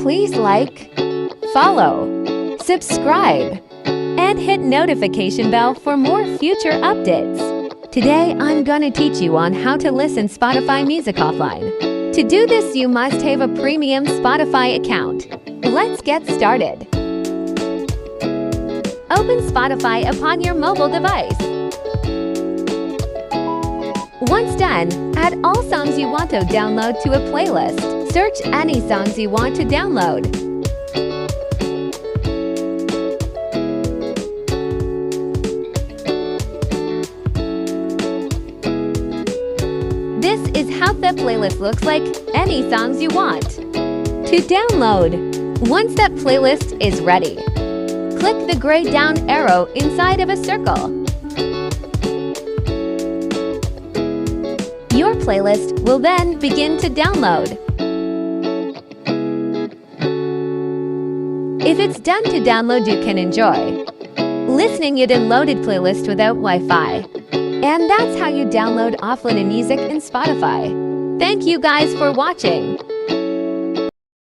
please like, follow, subscribe, and hit notification bell for more future updates. Today, I'm gonna teach you on how to listen Spotify music offline. To do this, you must have a premium Spotify account. Let's get started. Open Spotify upon your mobile device. Once done, add all songs you want to download to a playlist. Search any songs you want to download. This is how the playlist looks like, any songs you want to download. Once that playlist is ready, click the gray down arrow inside of a circle. Your playlist will then begin to download. If it's done to download, you can enjoy listening your downloaded playlist without Wi-Fi. And that's how you download offline music in Spotify. Thank you guys for watching.